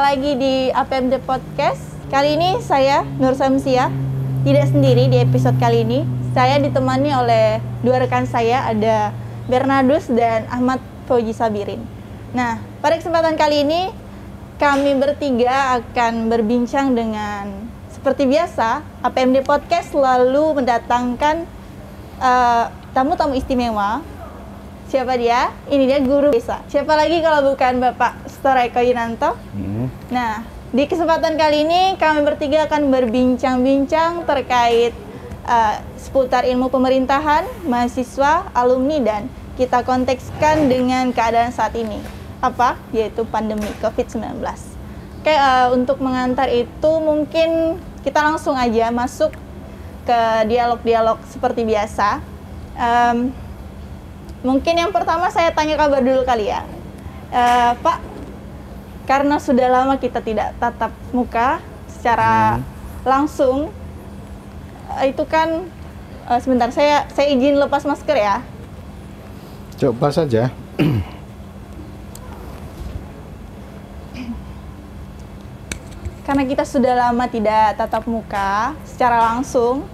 lagi di APMD Podcast. Kali ini saya Nur Samsia, tidak sendiri di episode kali ini. Saya ditemani oleh dua rekan saya, ada Bernardus dan Ahmad Fauji Sabirin. Nah, pada kesempatan kali ini kami bertiga akan berbincang dengan, seperti biasa, APMD Podcast selalu mendatangkan tamu-tamu istimewa. Siapa dia? Ini dia guru desa. Siapa lagi kalau bukan Bapak Storeko Yunanto? Nah, di kesempatan kali ini kami bertiga akan berbincang-bincang terkait seputar ilmu pemerintahan, mahasiswa, alumni, dan kita kontekskan dengan keadaan saat ini. Apa? Yaitu pandemi COVID-19. Oke, untuk mengantar itu mungkin kita langsung aja masuk ke dialog-dialog seperti biasa. Mungkin yang pertama saya tanya kabar dulu kali ya. Pak, karena sudah lama kita tidak tatap muka secara langsung, itu kan sebentar saya izin lepas masker ya. Coba saja. Karena kita sudah lama tidak tatap muka secara langsung,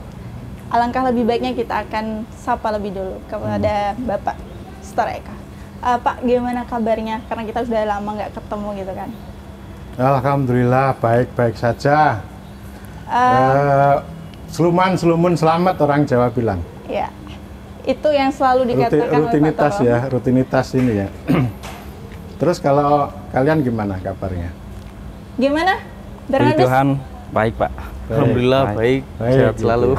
alangkah lebih baiknya kita akan sapa lebih dulu kepada Bapak Storeko. Pak, gimana kabarnya? Karena kita sudah lama nggak ketemu gitu kan. Alhamdulillah, baik-baik saja. Seluman selamat, orang Jawa bilang. Ya, itu yang selalu dikatakan rutinitas oleh Pak ya, rutinitas ini ya. Terus kalau kalian gimana kabarnya? Gimana? Puji Tuhan, baik Pak. Alhamdulillah baik. Sehat selalu.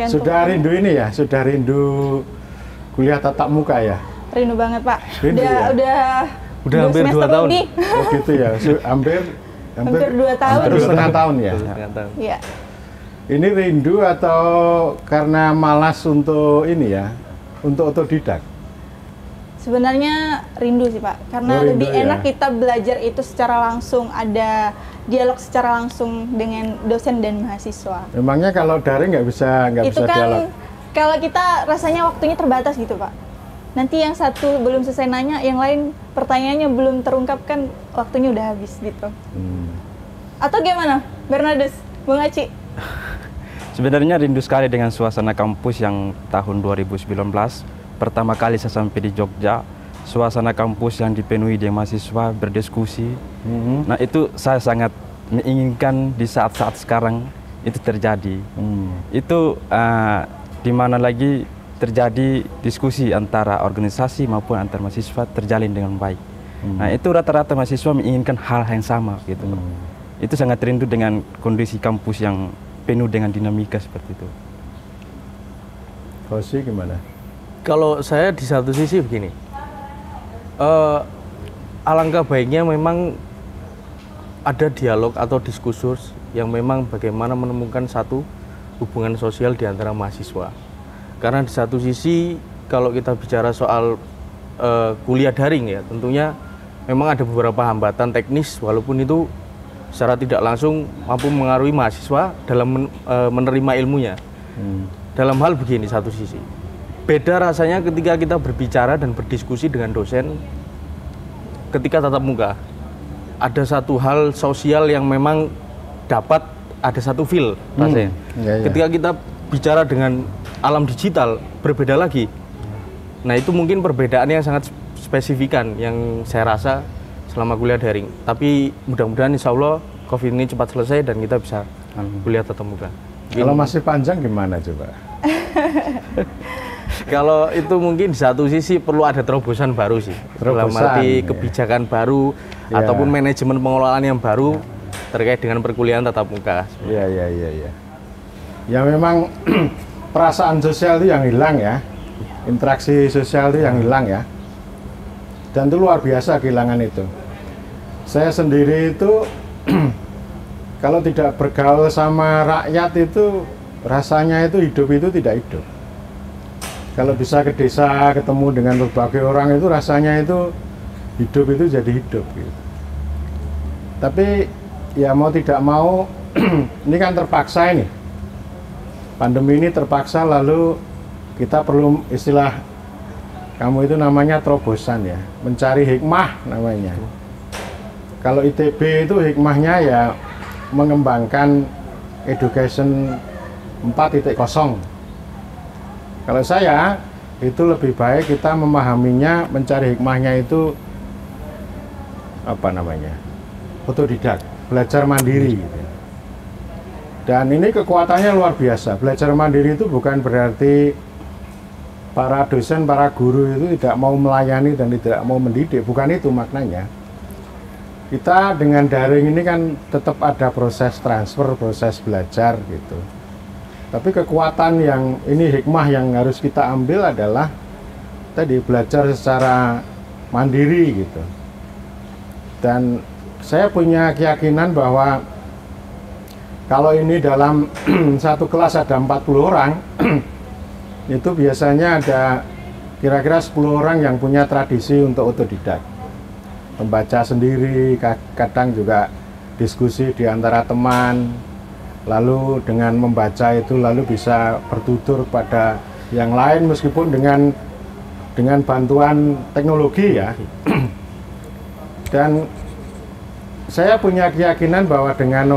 Sudah rindu ini ya, sudah rindu kuliah tatap muka ya? Rindu banget Pak. Rindu, udah hampir 2 tahun. lebih. Oh gitu ya, hampir 2 tahun. Hampir setengah tahun ya? Iya. Ini rindu atau karena malas untuk ini ya, untuk otodidak? Sebenarnya rindu sih Pak, karena lebih enak kita belajar itu secara langsung, ada dialog secara langsung dengan dosen dan mahasiswa. Memangnya kalau daring nggak bisa itu kan dialog? Kalau kita rasanya waktunya terbatas gitu Pak. Nanti yang satu belum selesai nanya, yang lain pertanyaannya belum terungkapkan, waktunya udah habis gitu. Atau gimana, Bernardus, Bung Aci? Sebenarnya rindu sekali dengan suasana kampus yang tahun 2019. Pertama kali saya sampai di Jogja, suasana kampus yang dipenuhi dengan mahasiswa berdiskusi. Nah itu saya sangat menginginkan di saat-saat sekarang itu terjadi. Itu di mana lagi terjadi diskusi antara organisasi maupun antar mahasiswa terjalin dengan baik. Nah itu rata-rata mahasiswa menginginkan hal yang sama gitu. Itu sangat rindu dengan kondisi kampus yang penuh dengan dinamika seperti itu. Fauzi gimana? Kalau saya di satu sisi begini, alangkah baiknya memang ada dialog atau diskursus yang memang bagaimana menemukan satu hubungan sosial di antara mahasiswa. Karena di satu sisi kalau kita bicara soal kuliah daring ya, tentunya memang ada beberapa hambatan teknis walaupun itu secara tidak langsung mampu mengaruhi mahasiswa dalam menerima ilmunya. Dalam hal begini satu sisi, beda rasanya ketika kita berbicara dan berdiskusi dengan dosen ketika tatap muka. Ada satu hal sosial yang memang dapat ada satu feel rasanya. Ketika kita bicara dengan alam digital berbeda lagi. Nah itu mungkin perbedaan yang sangat spesifikan yang saya rasa selama kuliah daring. Tapi mudah-mudahan insya Allah COVID ini cepat selesai dan kita bisa kuliah tatap muka. Kalau masih panjang gimana coba? Kalau itu mungkin di satu sisi perlu ada terobosan baru sih. Dalam arti kebijakan baru ataupun manajemen pengelolaan yang baru terkait dengan perkuliahan tatap muka. Iya. Ya memang perasaan sosial itu yang hilang ya. Interaksi sosial itu yang hilang ya. Dan itu luar biasa kehilangan itu. Saya sendiri itu kalau tidak bergaul sama rakyat itu rasanya itu hidup itu tidak hidup. Kalau bisa ke desa ketemu dengan berbagai orang itu rasanya itu hidup itu jadi hidup gitu. Tapi ya mau tidak mau ini kan terpaksa ini. Pandemi ini terpaksa lalu kita perlu istilah kamu itu namanya terobosan ya, mencari hikmah namanya. Kalau ITB itu hikmahnya ya mengembangkan education 4.0. Kalau saya itu lebih baik kita memahaminya, mencari hikmahnya itu apa namanya, otodidak, belajar mandiri gitu. Dan ini kekuatannya luar biasa. Belajar mandiri itu bukan berarti para dosen, para guru itu tidak mau melayani dan tidak mau mendidik, bukan itu maknanya. Kita dengan daring ini kan tetap ada proses transfer, proses belajar gitu. Tapi kekuatan yang ini, hikmah yang harus kita ambil adalah tadi belajar secara mandiri gitu. Dan saya punya keyakinan bahwa kalau ini dalam satu kelas ada 40 orang, itu biasanya ada kira-kira 10 orang yang punya tradisi untuk otodidak. Membaca sendiri, kadang juga diskusi di antara teman, lalu dengan membaca itu lalu bisa bertutur pada yang lain meskipun dengan bantuan teknologi ya. Dan saya punya keyakinan bahwa dengan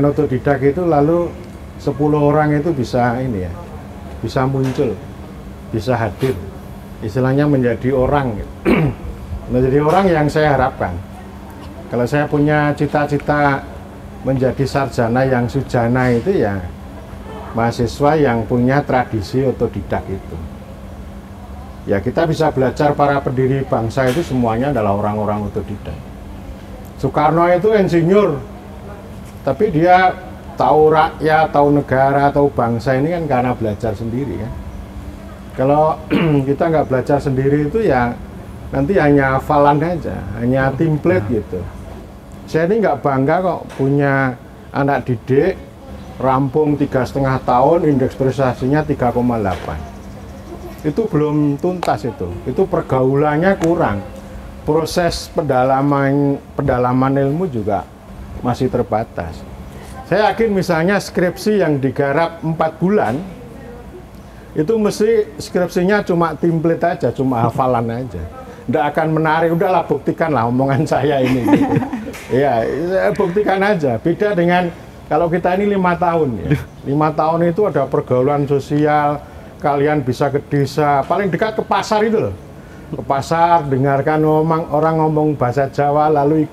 otodidak itu lalu 10 orang itu bisa ini ya, bisa muncul, bisa hadir, istilahnya menjadi orang gitu. Menjadi orang yang saya harapkan. Kalau saya punya cita-cita menjadi sarjana yang sujana itu ya mahasiswa yang punya tradisi otodidak itu. Ya kita bisa belajar para pendiri bangsa itu semuanya adalah orang-orang otodidak. Soekarno itu insinyur, tapi dia tahu rakyat, tahu negara, tahu bangsa ini kan karena belajar sendiri kan. Kalau kita nggak belajar sendiri itu ya nanti hanya hafalan aja, hanya template gitu. Saya ini nggak bangga kok punya anak didik rampung 3,5 tahun, indeks prestasinya 3,8. Itu belum tuntas itu pergaulannya kurang. Proses pendalaman ilmu juga masih terbatas. Saya yakin misalnya skripsi yang digarap 4 bulan, itu mesti skripsinya cuma template aja, cuma hafalan aja. Nggak akan menarik, udahlah buktikanlah omongan saya ini. Gitu. Ya, buktikan aja. Beda dengan kalau kita ini 5 tahun ya. 5 tahun itu ada pergaulan sosial, kalian bisa ke desa, paling dekat ke pasar itu loh. Ke pasar, dengarkan orang ngomong bahasa Jawa, lalu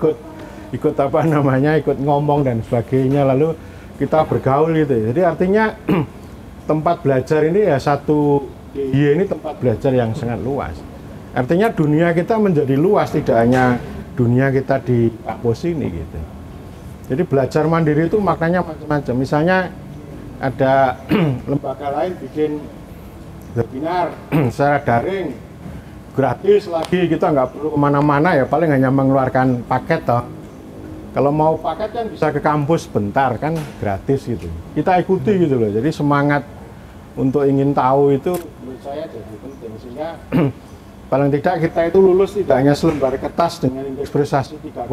ikut apa namanya, ikut ngomong dan sebagainya, lalu kita bergaul gitu. Jadi artinya tempat belajar ini ya ini tempat belajar yang sangat luas. Artinya dunia kita menjadi luas, tidak hanya dunia kita di kampus ini gitu. Jadi belajar mandiri itu maknanya macam-macam. Misalnya ada lembaga lain bikin webinar secara daring, gratis lagi, kita nggak perlu kemana-mana ya, paling hanya mengeluarkan paket toh. Kalau mau paket kan bisa ke kampus bentar kan, gratis gitu. Kita ikuti gitu loh. Jadi semangat untuk ingin tahu itu menurut saya jadi penting, sehingga paling tidak kita itu lulus tidak hanya selembar kertas dengan indeks prestasi 3,8,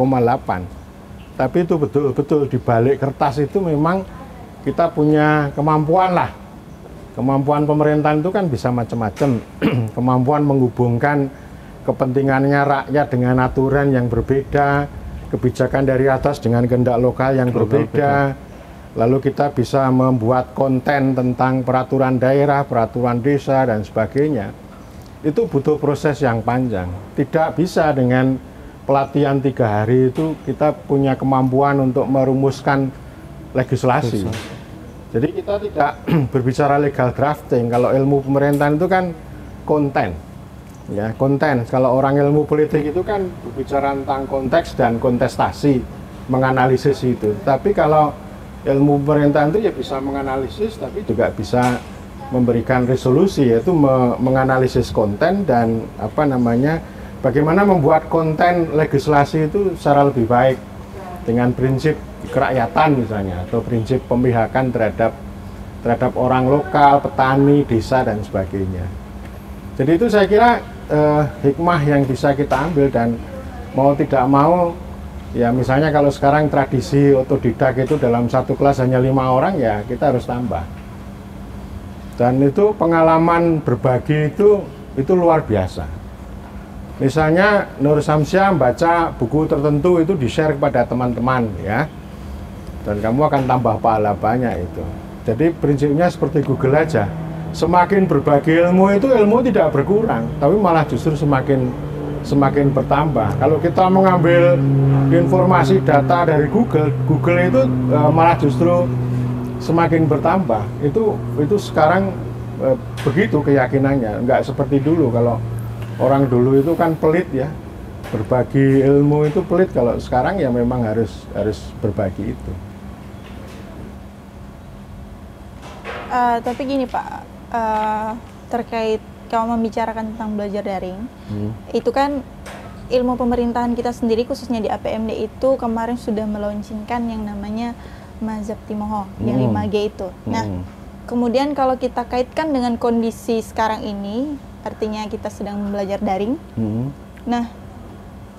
tapi itu betul-betul di balik kertas itu memang kita punya kemampuan lah. Kemampuan pemerintahan itu kan bisa macam-macam. Kemampuan menghubungkan kepentingannya rakyat dengan aturan yang berbeda, kebijakan dari atas dengan kehendak lokal yang berbeda. Lalu kita bisa membuat konten tentang peraturan daerah, peraturan desa dan sebagainya. Itu butuh proses yang panjang. Tidak bisa dengan pelatihan 3 hari itu kita punya kemampuan untuk merumuskan legislasi. Jadi kita tidak berbicara legal drafting. Kalau ilmu pemerintahan itu kan konten. Ya, konten. Kalau orang ilmu politik itu kan berbicara tentang konteks dan kontestasi, menganalisis itu. Tapi kalau ilmu pemerintahan itu ya bisa menganalisis, tapi juga bisa memberikan resolusi, yaitu menganalisis konten dan apa namanya, bagaimana membuat konten legislasi itu secara lebih baik dengan prinsip kerakyatan misalnya, atau prinsip pemihakan terhadap orang lokal, petani, desa dan sebagainya. Jadi itu saya kira hikmah yang bisa kita ambil, dan mau tidak mau ya, misalnya kalau sekarang tradisi otodidak itu dalam satu kelas hanya 5 orang, ya kita harus tambah. Dan itu pengalaman berbagi itu luar biasa. Misalnya Nur Samsia baca buku tertentu itu di-share kepada teman-teman ya. Dan kamu akan tambah pahala banyak itu. Jadi prinsipnya seperti Google aja. Semakin berbagi ilmu itu ilmu tidak berkurang, tapi malah justru semakin bertambah. Kalau kita mengambil informasi data dari Google, Google itu malah justru semakin bertambah. Itu sekarang begitu keyakinannya. Enggak seperti dulu. Kalau orang dulu itu kan pelit ya, berbagi ilmu itu pelit. Kalau sekarang ya memang harus berbagi itu. Tapi gini Pak, terkait kamu membicarakan tentang belajar daring, itu kan ilmu pemerintahan kita sendiri khususnya di APMD itu kemarin sudah melaunchingkan yang namanya Mazhab Timoho, yang 5G itu. Nah, kemudian kalau kita kaitkan dengan kondisi sekarang ini, artinya kita sedang belajar daring. Nah,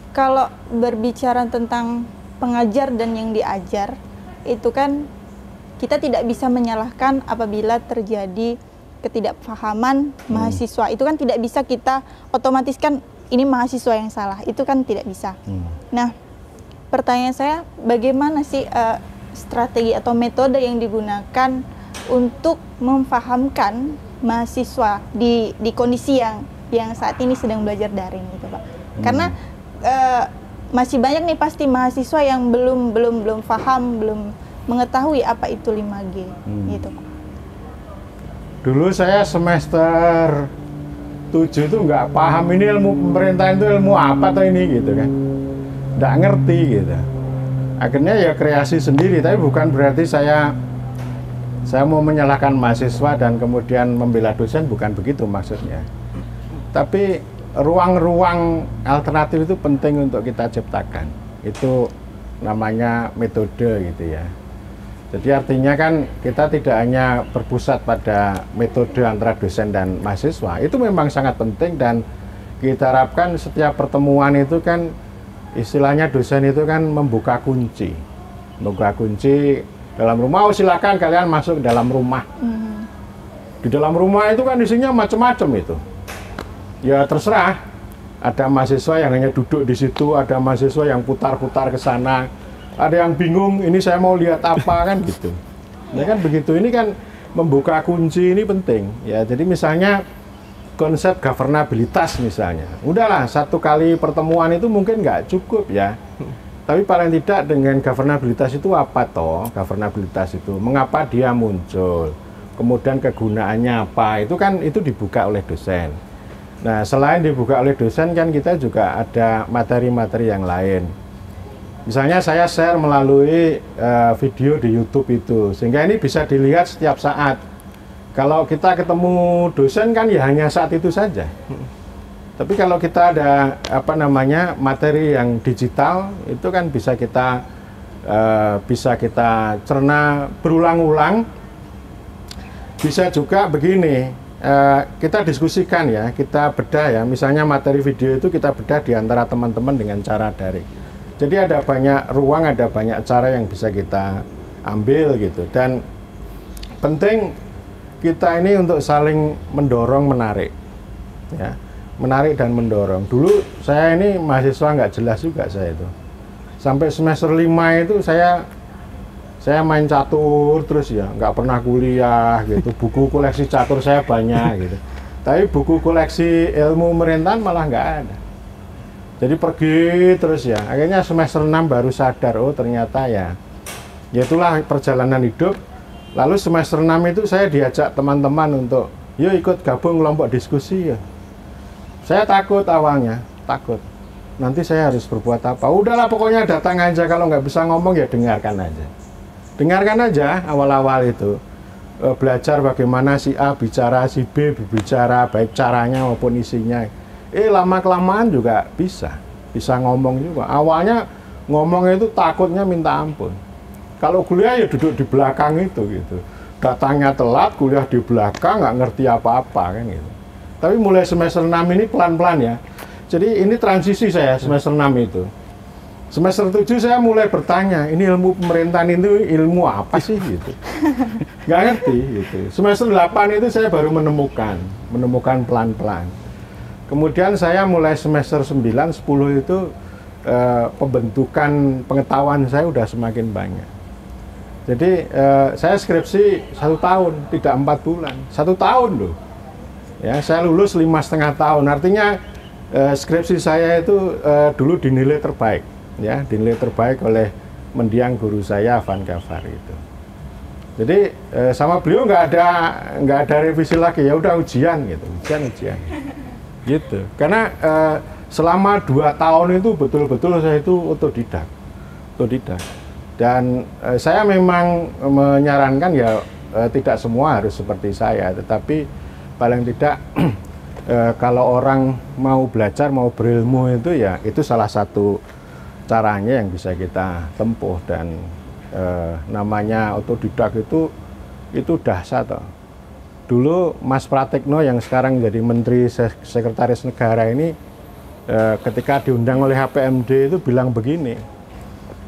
kalau berbicara tentang pengajar dan yang diajar, itu kan kita tidak bisa menyalahkan apabila terjadi ketidakpahaman mahasiswa. Itu kan tidak bisa kita otomatiskan ini mahasiswa yang salah. Itu kan tidak bisa. Nah, pertanyaan saya, bagaimana sih strategi atau metode yang digunakan untuk memfahamkan mahasiswa di kondisi yang saat ini sedang belajar daring gitu Pak? Karena masih banyak nih pasti mahasiswa yang belum paham, belum mengetahui apa itu 5G gitu Pak. Dulu saya semester 7 itu nggak paham ini ilmu pemerintahan itu ilmu apa atau ini gitu kan, nggak ngerti gitu. Akhirnya ya kreasi sendiri, tapi bukan berarti saya mau menyalahkan mahasiswa dan kemudian membela dosen, bukan begitu maksudnya. Tapi ruang-ruang alternatif itu penting untuk kita ciptakan. Itu namanya metode gitu ya. Jadi artinya kan kita tidak hanya berpusat pada metode antara dosen dan mahasiswa. Itu memang sangat penting dan kita harapkan setiap pertemuan itu kan istilahnya dosen itu kan membuka kunci. Membuka kunci dalam rumah, oh silakan kalian masuk ke dalam rumah. Di dalam rumah itu kan isinya macam-macam itu. Ya terserah. Ada mahasiswa yang hanya duduk di situ, ada mahasiswa yang putar-putar ke sana. Ada yang bingung, ini saya mau lihat apa kan gitu. Ya kan begitu, ini kan membuka kunci ini penting. Ya, jadi misalnya konsep governabilitas misalnya. Udahlah, satu kali pertemuan itu mungkin nggak cukup ya. Tapi paling tidak dengan governabilitas itu apa toh? Governabilitas itu, mengapa dia muncul? Kemudian kegunaannya apa? Itu kan itu dibuka oleh dosen. Nah, selain dibuka oleh dosen kan kita juga ada materi-materi yang lain. Misalnya saya share melalui video di YouTube itu, sehingga ini bisa dilihat setiap saat. Kalau kita ketemu dosen kan ya hanya saat itu saja. Tapi kalau kita ada materi yang digital, itu kan bisa kita cerna berulang-ulang. Bisa juga begini, kita diskusikan ya, kita bedah ya. Misalnya materi video itu kita bedah di antara teman-teman dengan cara daring. Jadi ada banyak ruang, ada banyak cara yang bisa kita ambil gitu. Dan penting kita ini untuk saling mendorong, menarik. Ya, menarik dan mendorong. Dulu saya ini mahasiswa nggak jelas juga saya itu. Sampai semester 5 itu saya main catur terus ya, nggak pernah kuliah gitu. Buku koleksi catur saya banyak gitu. Tapi buku koleksi ilmu pemerintahan malah nggak ada. Jadi pergi terus ya, akhirnya semester 6 baru sadar, oh ternyata ya itulah perjalanan hidup. Lalu semester 6 itu saya diajak teman-teman untuk, yuk ikut gabung kelompok diskusi ya. Saya takut awalnya, takut. Nanti saya harus berbuat apa? Udahlah pokoknya datang aja, kalau nggak bisa ngomong ya dengarkan aja. Dengarkan aja awal-awal itu. Belajar bagaimana si A bicara, si B berbicara, baik caranya maupun isinya. Lama-kelamaan juga bisa ngomong juga. Awalnya ngomongnya itu takutnya minta ampun. Kalau kuliah ya duduk di belakang itu gitu. Datangnya telat, kuliah di belakang, nggak ngerti apa-apa kan gitu. Tapi mulai semester 6 ini pelan-pelan ya. Jadi ini transisi saya semester 6 itu. Semester 7 saya mulai bertanya, ini ilmu pemerintahan itu ilmu apa sih gitu. Nggak ngerti gitu. Semester 8 itu saya baru menemukan pelan-pelan. Kemudian saya mulai semester 9, 10 itu pembentukan pengetahuan saya udah semakin banyak. Jadi saya skripsi 1 tahun, tidak 4 bulan, 1 tahun loh. Ya, saya lulus 5,5 tahun. Artinya skripsi saya itu dulu dinilai terbaik, ya, dinilai terbaik oleh mendiang guru saya Van Gavar itu. Jadi sama beliau nggak ada revisi lagi, ya udah ujian gitu, ujian gitu. Karena selama 2 tahun itu betul-betul saya itu otodidak. Dan saya memang menyarankan ya tidak semua harus seperti saya, tetapi paling tidak kalau orang mau belajar, mau berilmu itu ya itu salah satu caranya yang bisa kita tempuh. Dan namanya otodidak itu dahsyat toh. Dulu Mas Pratikno yang sekarang jadi Menteri Sekretaris Negara ini ketika diundang oleh HPMD itu bilang begini,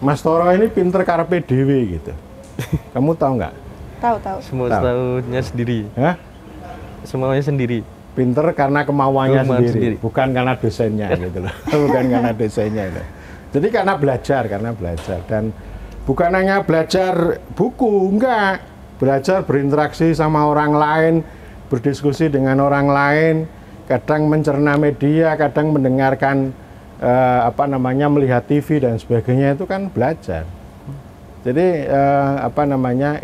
Mas Toro ini pinter karpe dewe gitu. Kamu tahu nggak? Tahu. Semua tahunya sendiri. Hah? Semuanya sendiri. Pinter karena kemauannya sendiri, bukan karena dosennya gitu loh. Bukan karena dosennya itu. Jadi karena belajar dan bukan hanya belajar buku, enggak. Belajar berinteraksi sama orang lain, berdiskusi dengan orang lain, kadang mencerna media, kadang mendengarkan melihat TV dan sebagainya, itu kan belajar. Jadi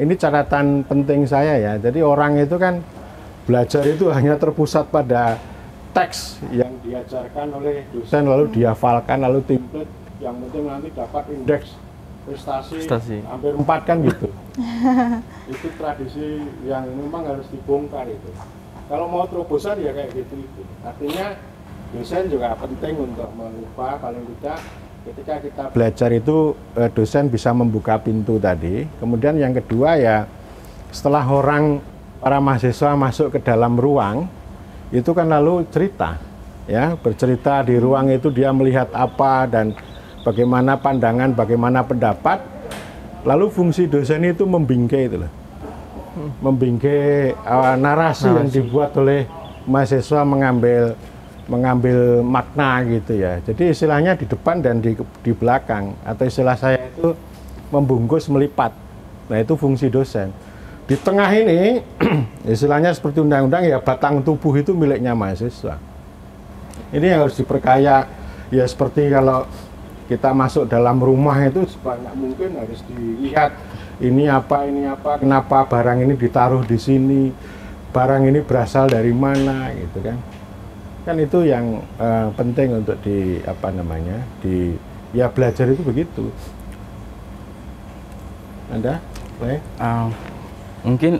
ini catatan penting saya ya. Jadi orang itu kan belajar itu hanya terpusat pada teks yang diajarkan oleh dosen, lalu dihafalkan, lalu template, yang penting nanti dapat indeks prestasi hampir 4 kan gitu. Itu tradisi yang memang harus dibongkar itu. Kalau mau terobosan ya kayak gitu itu. Artinya dosen juga penting untuk mengubah, paling tidak ketika kita belajar itu dosen bisa membuka pintu tadi. Kemudian yang kedua ya setelah para mahasiswa masuk ke dalam ruang itu kan lalu cerita, ya, bercerita di ruang itu dia melihat apa dan bagaimana pandangan, bagaimana pendapat. Lalu fungsi dosen itu membingkai itu loh. Membingkai narasi yang dibuat oleh mahasiswa, mengambil makna gitu ya. Jadi istilahnya di depan dan di belakang, atau istilah saya itu membungkus melipat. Nah, itu fungsi dosen. Di tengah ini istilahnya seperti undang-undang ya, batang tubuh itu miliknya mahasiswa. Ini yang harus diperkaya ya, seperti kalau kita masuk dalam rumah itu sebanyak mungkin harus dilihat ini apa, kenapa barang ini ditaruh di sini, barang ini berasal dari mana gitu kan. Kan itu yang penting untuk belajar itu begitu. Anda? Mungkin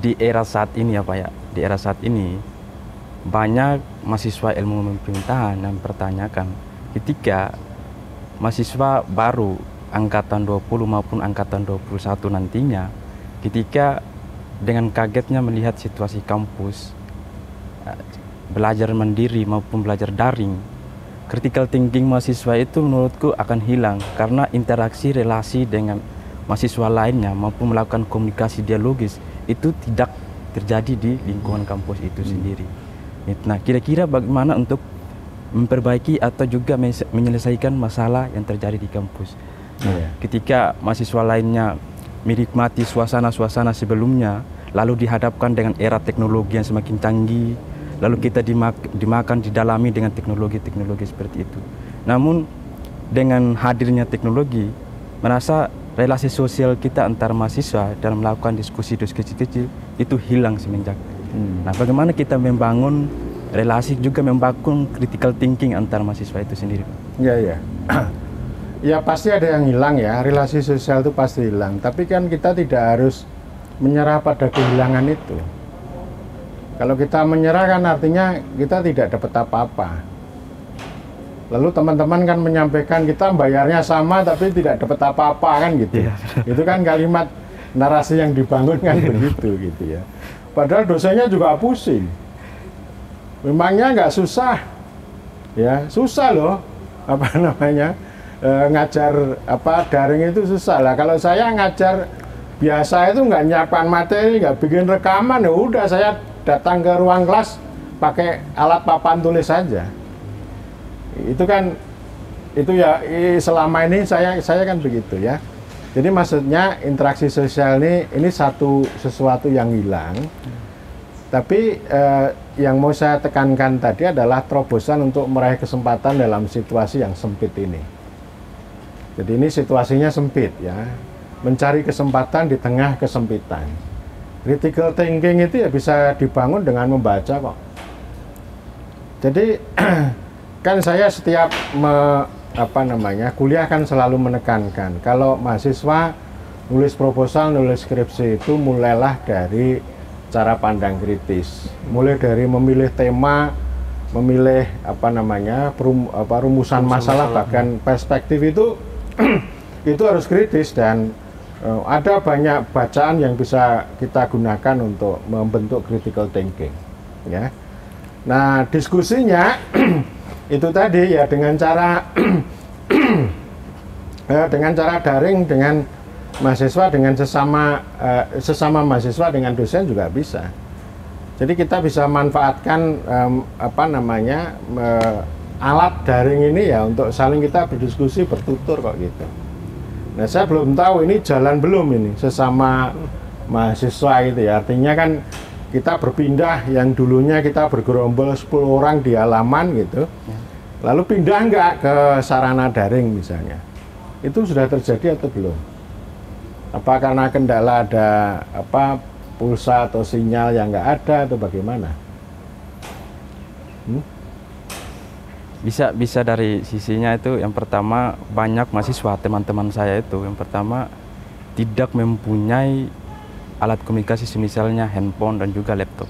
di era saat ini ya Pak ya, di era saat ini banyak mahasiswa ilmu pemerintahan yang mempertanyakan ketika mahasiswa baru angkatan 20 maupun angkatan 21 nantinya, ketika dengan kagetnya melihat situasi kampus, belajar mandiri maupun belajar daring, critical thinking mahasiswa itu menurutku akan hilang karena interaksi relasi dengan mahasiswa lainnya maupun melakukan komunikasi dialogis itu tidak terjadi di lingkungan kampus itu sendiri. Nah, kira-kira bagaimana untuk memperbaiki atau juga menyelesaikan masalah yang terjadi di kampus. Ketika mahasiswa lainnya menikmati suasana-suasana sebelumnya, lalu dihadapkan dengan era teknologi yang semakin canggih, lalu kita didalami dengan teknologi-teknologi seperti itu. Namun dengan hadirnya teknologi, merasa relasi sosial kita antar mahasiswa dalam melakukan diskusi-diskusi kecil itu hilang semenjak. Nah, bagaimana kita membangun relasi, juga membangun critical thinking antar mahasiswa itu sendiri? Ya. Ya pasti ada yang hilang ya, relasi sosial itu pasti hilang. Tapi kan kita tidak harus menyerah pada kehilangan itu. Kalau kita menyerah kan artinya kita tidak dapat apa-apa. Lalu teman-teman kan menyampaikan kita bayarnya sama tapi tidak dapat apa-apa kan gitu. Itu kan kalimat narasi yang dibangun kan begitu gitu ya. Padahal dosennya juga pusing. Memangnya nggak susah, ya susah loh, ngajar daring itu susah lah. Kalau saya ngajar biasa itu nggak nyiapkan materi, nggak bikin rekaman, ya udah saya datang ke ruang kelas, pakai alat papan tulis saja. Itu kan selama ini saya kan begitu ya. Jadi maksudnya interaksi sosial ini sesuatu yang hilang. Tapi yang mau saya tekankan tadi adalah terobosan untuk meraih kesempatan dalam situasi yang sempit ini. Jadi ini situasinya sempit ya, mencari kesempatan di tengah kesempitan. Critical thinking itu ya bisa dibangun dengan membaca kok. Jadi kan saya setiap kuliah kan selalu menekankan kalau mahasiswa nulis proposal, nulis skripsi itu mulailah dari cara pandang kritis, mulai dari memilih tema, memilih rumusan masalah, bahkan perspektif itu itu harus kritis dan ada banyak bacaan yang bisa kita gunakan untuk membentuk critical thinking ya. Nah, diskusinya itu tadi ya dengan cara daring dengan mahasiswa, dengan sesama mahasiswa, dengan dosen juga bisa. Jadi kita bisa manfaatkan alat daring ini ya untuk saling kita berdiskusi, bertutur kok gitu. Nah, saya belum tahu ini jalan belum ini sesama mahasiswa gitu ya. Artinya kan kita berpindah, yang dulunya kita bergerombol 10 orang di halaman gitu. Lalu pindah nggak ke sarana daring misalnya. Itu sudah terjadi atau belum? Apa karena kendala ada pulsa atau sinyal yang nggak ada atau bagaimana? Bisa dari sisinya itu yang pertama banyak mahasiswa teman-teman saya itu yang pertama tidak mempunyai alat komunikasi misalnya handphone dan juga laptop.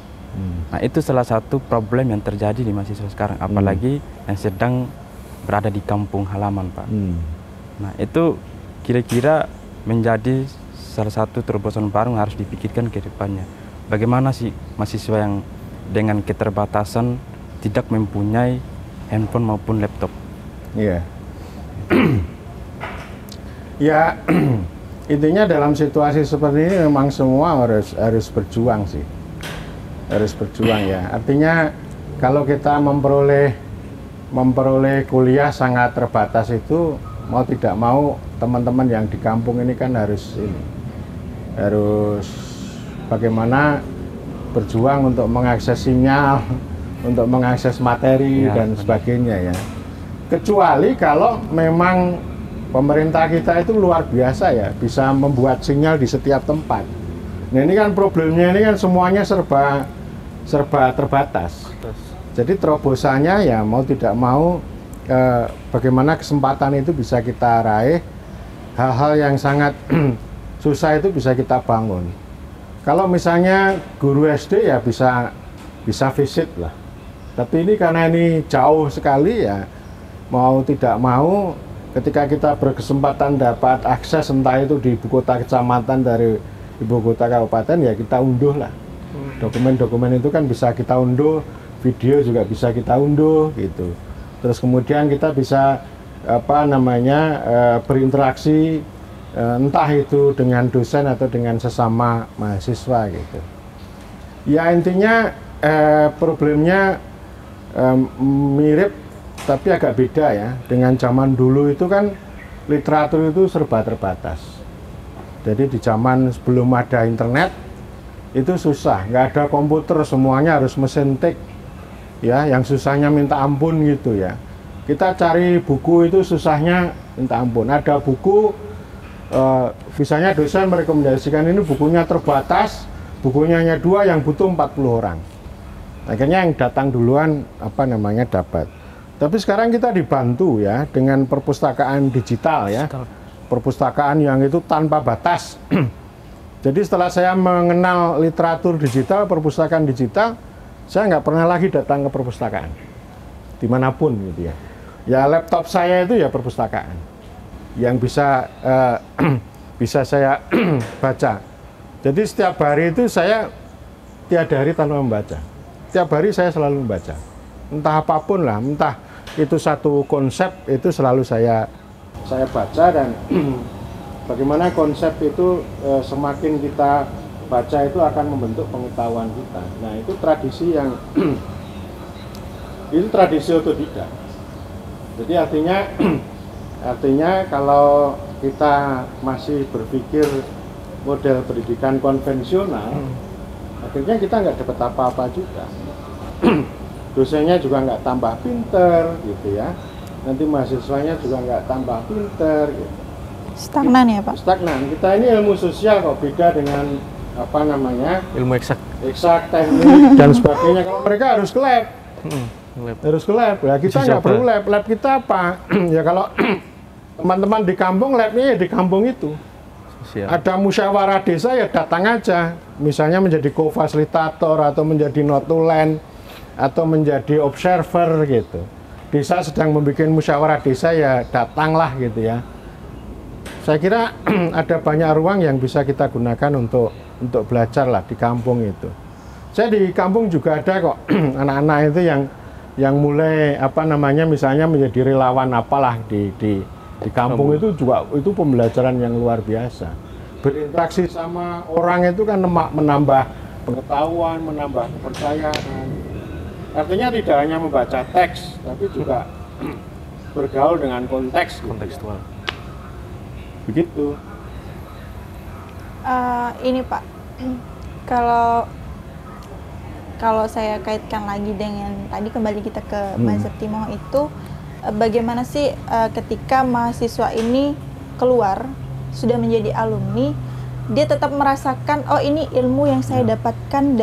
Nah itu salah satu problem yang terjadi di mahasiswa sekarang, apalagi yang sedang berada di kampung halaman, Pak. Nah itu kira-kira menjadi salah satu terobosan baru yang harus dipikirkan ke depannya. Bagaimana sih mahasiswa yang dengan keterbatasan tidak mempunyai handphone maupun laptop? Iya. Ya, intinya dalam situasi seperti ini memang semua harus berjuang sih. Harus berjuang ya. Artinya kalau kita memperoleh kuliah sangat terbatas itu, mau tidak mau teman-teman yang di kampung ini kan harus bagaimana berjuang untuk mengakses sinyal, untuk mengakses materi dan sebagainya ya. Kecuali kalau memang pemerintah kita itu luar biasa ya, bisa membuat sinyal di setiap tempat. Nah ini kan problemnya, ini kan semuanya serba terbatas. Jadi terobosannya ya mau tidak mau bagaimana kesempatan itu bisa kita raih, hal-hal yang sangat susah itu bisa kita bangun. Kalau misalnya guru SD ya bisa visit lah. Tapi ini karena ini jauh sekali ya, mau tidak mau ketika kita berkesempatan dapat akses entah itu di ibu kota kecamatan dari ibu kota kabupaten ya kita unduh lah. Dokumen-dokumen itu kan bisa kita unduh, video juga bisa kita unduh gitu. Terus kemudian kita bisa berinteraksi entah itu dengan dosen atau dengan sesama mahasiswa gitu. Ya intinya problemnya mirip tapi agak beda ya. Dengan zaman dulu itu kan literatur itu serba terbatas. Jadi di zaman sebelum ada internet itu susah, nggak ada komputer, semuanya harus mesin tik ya, yang susahnya minta ampun gitu ya. Kita cari buku itu susahnya minta ampun. Ada buku misalnya dosen merekomendasikan ini bukunya terbatas, bukunya hanya 2 yang butuh 40 orang. Akhirnya yang datang duluan dapat. Tapi sekarang kita dibantu ya dengan perpustakaan digital ya. Perpustakaan yang itu tanpa batas. Jadi setelah saya mengenal literatur digital, perpustakaan digital, saya nggak pernah lagi datang ke perpustakaan dimanapun gitu ya. Ya laptop saya itu ya perpustakaan yang bisa saya baca. Jadi setiap hari itu saya tiada hari tanpa membaca. Setiap hari saya selalu membaca. Entah apapun lah, entah itu satu konsep itu selalu saya baca dan bagaimana konsep itu semakin kita baca itu akan membentuk pengetahuan kita. Nah itu tradisi yang itu tradisi otodidak. Jadi artinya kalau kita masih berpikir model pendidikan konvensional, akhirnya kita nggak dapat apa-apa juga. Dosennya juga nggak tambah pinter gitu ya, nanti mahasiswanya juga nggak tambah pinter gitu. Stagnan ya Pak? Stagnan. Kita ini ilmu sosial kok, beda dengan apa namanya, ilmu eksak. teknik dan sebagainya. Kalau mereka harus ke lab, harus ke lab. Ya kita nggak perlu lab. Lab kita apa? Ya kalau teman-teman di kampung, labnya ya di kampung itu. Ada musyawarah desa ya datang aja. Misalnya menjadi co-fasilitator atau menjadi notulen atau menjadi observer gitu. Desa sedang membuat musyawarah desa ya datanglah gitu ya. Saya kira ada banyak ruang yang bisa kita gunakan untuk belajar lah di kampung itu. Saya di kampung juga ada kok anak-anak itu yang mulai apa namanya misalnya menjadi relawan apalah di kampung itu juga itu pembelajaran yang luar biasa. Berinteraksi sama orang itu kan menambah pengetahuan, menambah kepercayaan. Artinya tidak hanya membaca teks, tapi juga bergaul dengan konteks. Kontekstual. Begitu. Ini Pak, kalau saya kaitkan lagi dengan tadi kembali kita ke Mazhab Timoho itu, bagaimana sih ketika mahasiswa ini keluar sudah menjadi alumni, dia tetap merasakan oh ini ilmu yang saya dapatkan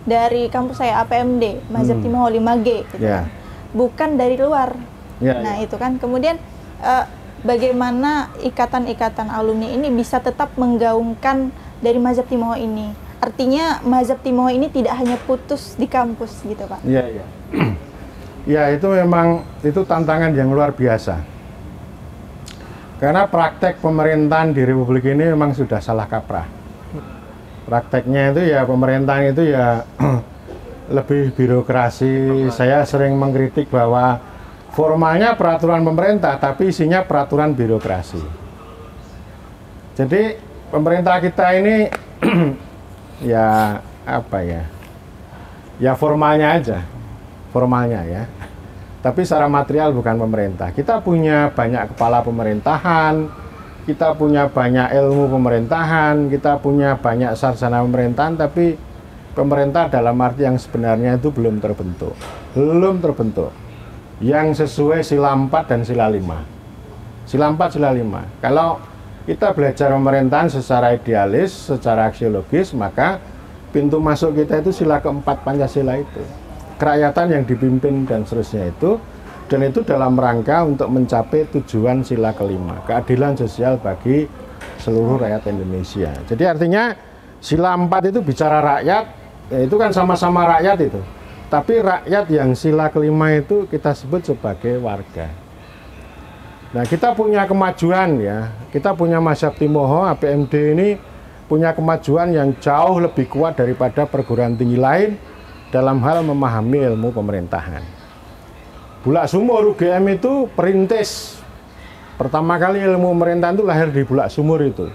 dari kampus saya APMD Mazhab Timoho 5G gitu kan. Bukan dari luar. Nah itu kan kemudian bagaimana ikatan-ikatan alumni ini bisa tetap menggaungkan dari Mazhab Timoho ini. Artinya Mazhab Timoho ini tidak hanya putus di kampus gitu Pak. Iya, iya. Ya itu memang itu tantangan yang luar biasa. Karena praktek pemerintahan di Republik ini memang sudah salah kaprah. Prakteknya itu ya pemerintahan itu ya lebih birokrasi. Saya sering mengkritik bahwa formalnya peraturan pemerintah, tapi isinya peraturan birokrasi. Jadi pemerintah kita ini ya apa ya? Ya formalnya aja, formalnya ya. Tapi secara material bukan pemerintah. Kita punya banyak kepala pemerintahan, kita punya banyak ilmu pemerintahan, kita punya banyak sarjana pemerintahan, tapi pemerintah dalam arti yang sebenarnya itu belum terbentuk. Belum terbentuk. Yang sesuai sila 4 dan sila 5. Sila 4, sila 5. Kalau kita belajar pemerintahan secara idealis, secara aksiologis, maka pintu masuk kita itu sila keempat Pancasila itu. Kerakyatan yang dipimpin dan seterusnya itu, dan itu dalam rangka untuk mencapai tujuan sila kelima, keadilan sosial bagi seluruh rakyat Indonesia. Jadi artinya sila 4 itu bicara rakyat, ya itu kan sama-sama rakyat itu. Tapi rakyat yang sila kelima itu kita sebut sebagai warga. Nah kita punya kemajuan ya, kita punya Mazhab Timoho, APMD ini punya kemajuan yang jauh lebih kuat daripada perguruan tinggi lain dalam hal memahami ilmu pemerintahan. Bulak Sumur UGM itu perintis. Pertama kali ilmu pemerintahan itu lahir di Bulak Sumur itu.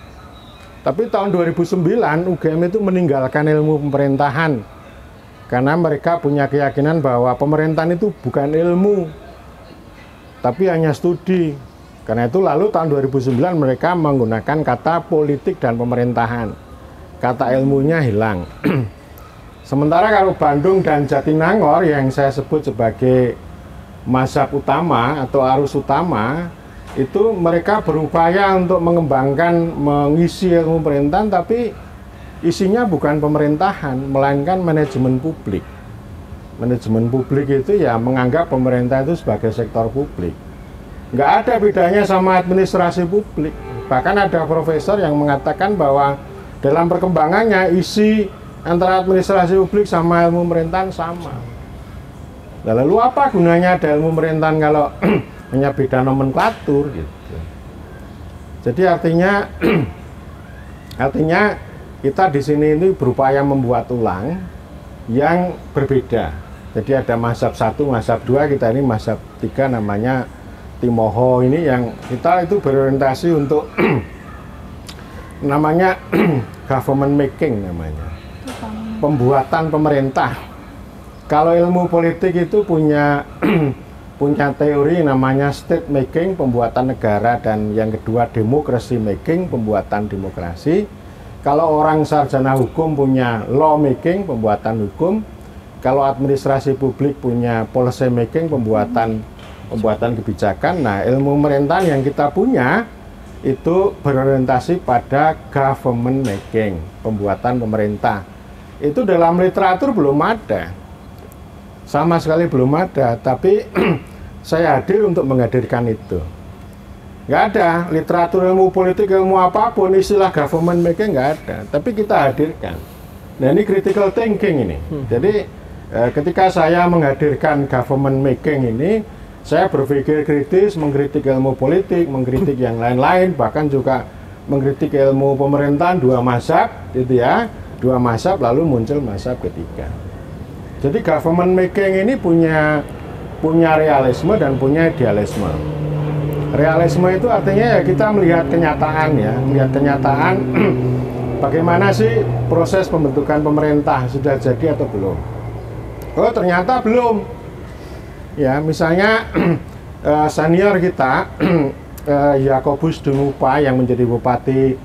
Tapi tahun 2009 UGM itu meninggalkan ilmu pemerintahan. Karena mereka punya keyakinan bahwa pemerintahan itu bukan ilmu, tapi hanya studi. Karena itu lalu tahun 2009 mereka menggunakan kata politik dan pemerintahan. Kata ilmunya hilang. Sementara kalau Bandung dan Jatinangor yang saya sebut sebagai mazhab utama atau arus utama, itu mereka berupaya untuk mengembangkan, mengisi ilmu pemerintahan, tapi isinya bukan pemerintahan, melainkan manajemen publik. Manajemen publik itu ya menganggap pemerintah itu sebagai sektor publik. Nggak ada bedanya sama administrasi publik. Bahkan ada profesor yang mengatakan bahwa dalam perkembangannya isi antara administrasi publik sama ilmu pemerintahan sama. Lalu apa gunanya ada ilmu pemerintahan kalau hanya beda nomenklatur gitu. Jadi artinya kita di sini ini berupaya membuat ulang yang berbeda. Jadi ada mazhab 1, mazhab 2, kita ini mazhab 3 namanya Timoho ini yang kita itu berorientasi untuk namanya government making namanya. Pembuatan pemerintah. Kalau ilmu politik itu punya punya teori namanya state making, pembuatan negara, dan yang kedua democracy making, pembuatan demokrasi. Kalau orang sarjana hukum punya law making, pembuatan hukum. Kalau administrasi publik punya policy making, pembuatan kebijakan. Nah, ilmu pemerintahan yang kita punya itu berorientasi pada government making, pembuatan pemerintah. Itu dalam literatur belum ada, sama sekali belum ada, tapi saya hadir untuk menghadirkan itu. Nggak ada literatur ilmu politik, ilmu apapun, istilah government making nggak ada, tapi kita hadirkan. Nah, ini critical thinking ini. Jadi ketika saya menghadirkan government making ini, saya berpikir kritis, mengkritik ilmu politik, mengkritik yang lain-lain, bahkan juga mengkritik ilmu pemerintahan, dua mazhab, gitu ya, dua mazhab, lalu muncul mazhab ketiga. Jadi government making ini punya realisme dan punya idealisme. Realisme itu artinya ya kita melihat kenyataan ya, melihat kenyataan bagaimana sih proses pembentukan pemerintah, sudah jadi atau belum? Oh, ternyata belum. Ya, misalnya senior kita Yakobus Dungupa yang menjadi bupati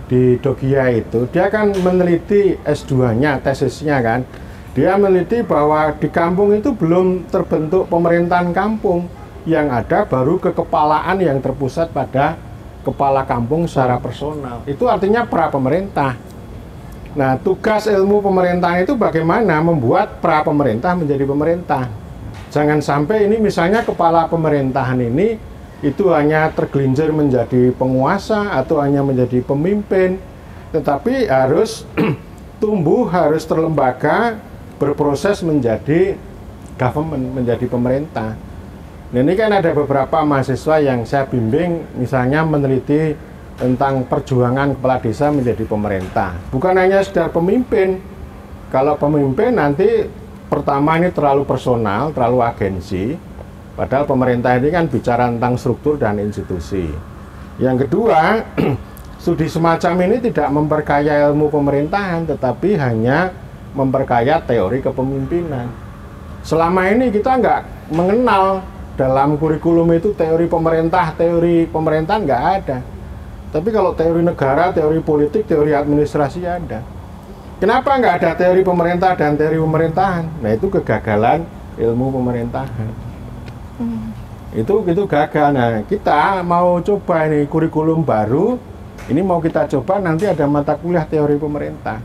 di Dogia itu, dia kan meneliti S2-nya, tesisnya kan. Dia meneliti bahwa di kampung itu belum terbentuk pemerintahan kampung, yang ada baru kekepalaan yang terpusat pada kepala kampung secara personal. Itu artinya pra pemerintah. Nah, tugas ilmu pemerintahan itu bagaimana membuat pra pemerintah menjadi pemerintah. Jangan sampai ini misalnya kepala pemerintahan ini itu hanya tergelincir menjadi penguasa atau hanya menjadi pemimpin, tetapi harus tumbuh, harus terlembaga, berproses menjadi government, menjadi pemerintah. Nah, ini kan ada beberapa mahasiswa yang saya bimbing, misalnya meneliti tentang perjuangan kepala desa menjadi pemerintah. Bukan hanya sekedar pemimpin. Kalau pemimpin nanti pertama ini terlalu personal, terlalu agensi, padahal pemerintah ini kan bicara tentang struktur dan institusi. Yang kedua, studi semacam ini tidak memperkaya ilmu pemerintahan, tetapi hanya memperkaya teori kepemimpinan. Selama ini kita nggak mengenal dalam kurikulum itu teori pemerintahan nggak ada. Tapi kalau teori negara, teori politik, teori administrasi ada. Kenapa nggak ada teori pemerintah dan teori pemerintahan? Nah, itu kegagalan ilmu pemerintahan. Itu gagal. Nah, kita mau coba ini kurikulum baru, ini mau kita coba nanti ada mata kuliah teori pemerintah,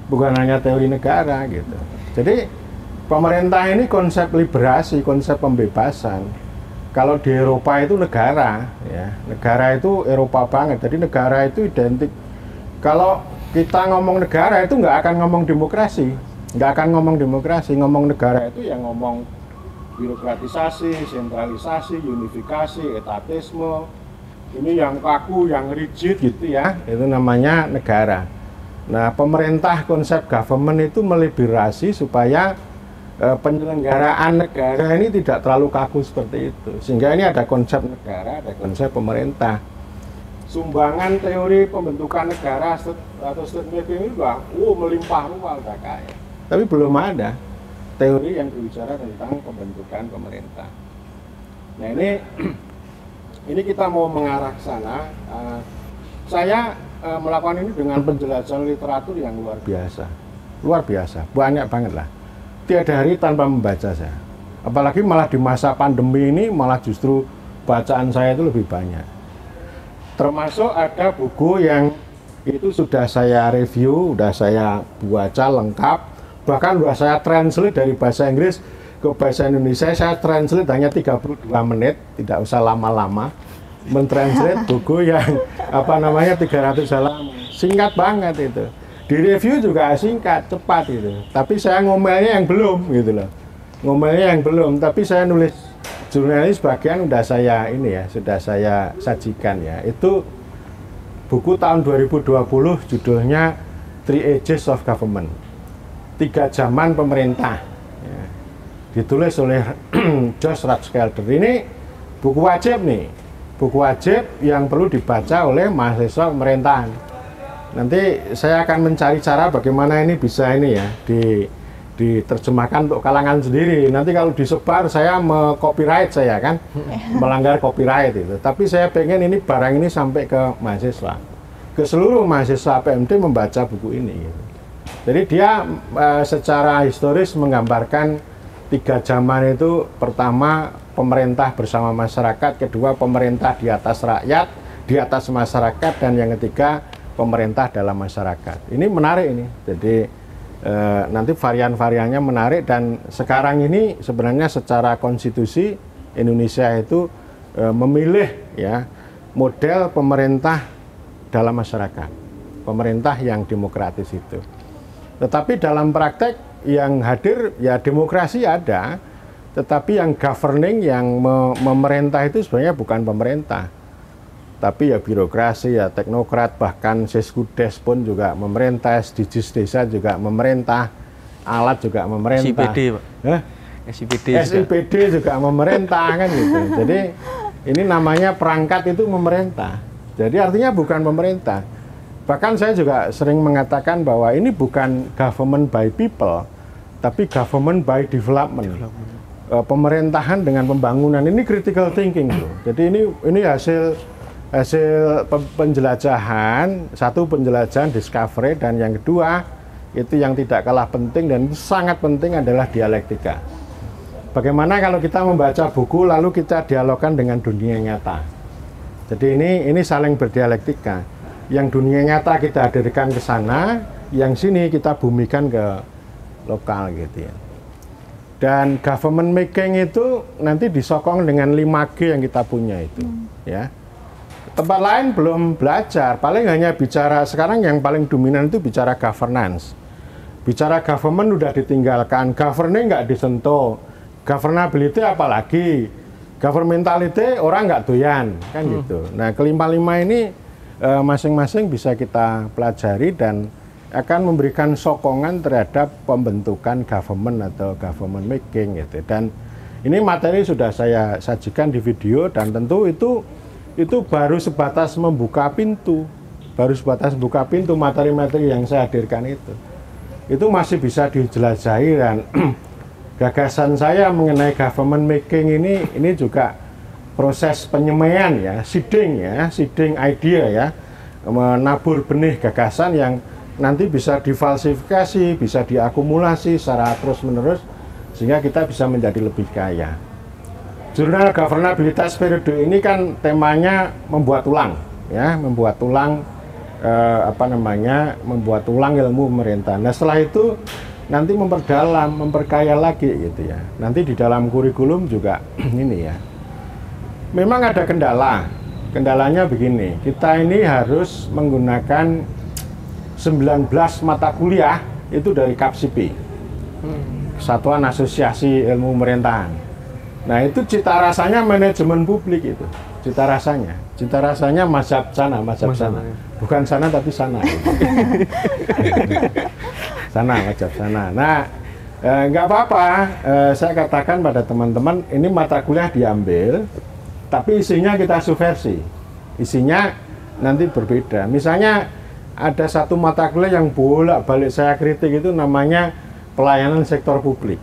bukan hanya teori negara gitu. Jadi pemerintah ini konsep liberasi, konsep pembebasan. Kalau di Eropa itu negara, ya negara itu Eropa banget. Jadi negara itu identik. Kalau kita ngomong negara itu nggak akan ngomong demokrasi, ngomong negara itu yang ngomong birokratisasi, sentralisasi, unifikasi, etatisme, ini yang kaku, yang rigid gitu ya, itu namanya negara. Nah, pemerintah, konsep government itu meliberasi supaya penyelenggaraan negara ini tidak terlalu kaku seperti itu, sehingga ini ada konsep negara, ada konsep pemerintah. Sumbangan teori pembentukan negara atau state making ini melimpah ruah, udah kaya. Tapi belum ada teori yang berbicara tentang pembentukan pemerintah. Nah, ini kita mau mengarah ke sana. Saya melakukan ini dengan penjelajahan literatur yang luar biasa, banyak banget lah. Tiada hari tanpa membaca saya. Apalagi malah di masa pandemi ini, malah justru bacaan saya itu lebih banyak. Termasuk ada buku yang itu sudah saya review, sudah saya baca lengkap, bahkan sudah saya translate dari bahasa Inggris ke bahasa Indonesia. Saya translate hanya 32 menit, tidak usah lama-lama mentranslate buku yang 300 halaman. Singkat banget itu. Di review juga singkat, cepat itu. Tapi saya ngomelnya yang belum gitu loh. Tapi saya nulis jurnalis bagian sudah saya sajikan ya. Itu buku tahun 2020 judulnya Three Ages of Government, 3 zaman pemerintah ya. Ditulis oleh Josh Rathskelder. Ini buku wajib yang perlu dibaca oleh mahasiswa pemerintahan. Nanti saya akan mencari cara bagaimana ini bisa diterjemahkan untuk kalangan sendiri. Nanti kalau disebar saya copyright saya kan, melanggar copyright itu. Tapi saya pengen ini barang ini sampai ke mahasiswa, ke seluruh mahasiswa PMD membaca buku ini. Gitu. Jadi dia secara historis menggambarkan 3 zaman itu, pertama pemerintah bersama masyarakat, kedua pemerintah di atas rakyat, di atas masyarakat, dan yang ketiga pemerintah dalam masyarakat. Ini menarik ini. Jadi nanti varian-variannya menarik, dan sekarang ini sebenarnya secara konstitusi Indonesia itu memilih ya model pemerintah dalam masyarakat, pemerintah yang demokratis itu. Tetapi dalam praktek yang hadir ya demokrasi ada, tetapi yang governing, yang memerintah itu sebenarnya bukan pemerintah, tapi ya birokrasi, ya teknokrat, bahkan Seskudes pun juga memerintah, SDGs desa juga memerintah, alat juga memerintah. SIPD, Pak. SIPD juga memerintah kan gitu. Jadi ini namanya perangkat itu memerintah. Jadi artinya bukan pemerintah. Bahkan saya juga sering mengatakan bahwa ini bukan government by people, tapi government by development. Pemerintahan dengan pembangunan, ini critical thinking bro. Jadi ini hasil penjelajahan, satu penjelajahan discovery, dan yang kedua itu yang tidak kalah penting dan itu sangat penting adalah dialektika. Bagaimana kalau kita membaca buku lalu kita dialogkan dengan dunia nyata. Jadi ini saling berdialektika. Yang dunia nyata kita hadirkan ke sana, yang sini kita bumikan ke lokal gitu ya. Dan government making itu nanti disokong dengan 5G yang kita punya itu ya. Tempat lain belum belajar, paling hanya bicara, sekarang yang paling dominan itu bicara governance. Bicara government udah ditinggalkan, governing nggak disentuh, governability apalagi, governmentality orang nggak doyan, kan gitu. Nah, kelima-lima ini masing-masing bisa kita pelajari dan akan memberikan sokongan terhadap pembentukan government atau government making gitu. Dan ini materi sudah saya sajikan di video, dan tentu itu baru sebatas membuka pintu, materi-materi yang saya hadirkan itu masih bisa dijelajahi. Dan gagasan saya mengenai government making ini juga proses penyemaian ya, seeding idea ya, menabur benih gagasan yang nanti bisa difalsifikasi, bisa diakumulasi secara terus-menerus sehingga kita bisa menjadi lebih kaya. Jurnal Governabilitas periode ini kan temanya membuat ulang ya, membuat ulang ilmu pemerintah. Nah, setelah itu nanti memperdalam, memperkaya lagi gitu ya. Nanti di dalam kurikulum juga ini ya. Memang ada kendala. Kendalanya begini, kita ini harus menggunakan 19 mata kuliah itu dari KAPSIPI, Kesatuan Asosiasi Ilmu Pemerintahan. Nah, itu cita rasanya manajemen publik itu. Cita rasanya mazhab sana. Bukan sana tapi sana. Mazhab sana. Nah, nggak apa-apa, saya katakan pada teman-teman, ini mata kuliah diambil, tapi isinya kita subversi. Isinya nanti berbeda. Misalnya ada satu mata kuliah yang bolak-balik saya kritik, itu namanya pelayanan sektor publik.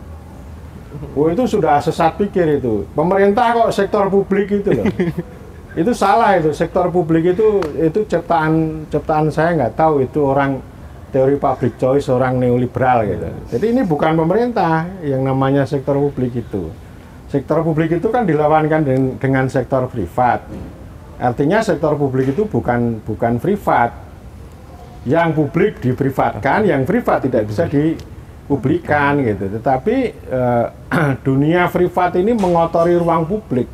Oh, itu sudah sesat pikir itu. Pemerintah kok sektor publik itu loh. Itu salah itu. Sektor publik itu ciptaan saya, nggak tahu itu orang teori public choice, orang neoliberal gitu. Jadi ini bukan pemerintah yang namanya sektor publik itu. Sektor publik itu kan dilawankan dengan sektor privat. Artinya sektor publik itu bukan privat. Yang publik diprivatkan, yang privat tidak bisa dipublikkan gitu. Tetapi dunia privat ini mengotori ruang publik.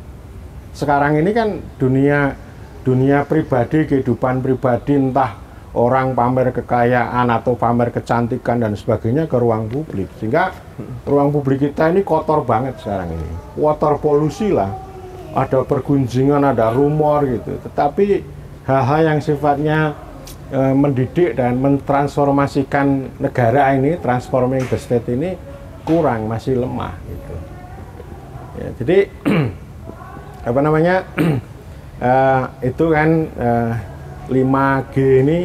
Sekarang ini kan dunia pribadi, kehidupan pribadi, entah orang pamer kekayaan atau pamer kecantikan dan sebagainya ke ruang publik, sehingga ruang publik kita ini kotor banget sekarang ini, water polusi lah, ada pergunjingan, ada rumor gitu. Tetapi hal-hal yang sifatnya mendidik dan mentransformasikan negara ini, transforming the state ini kurang, masih lemah gitu. Ya, jadi apa namanya itu kan 5G ini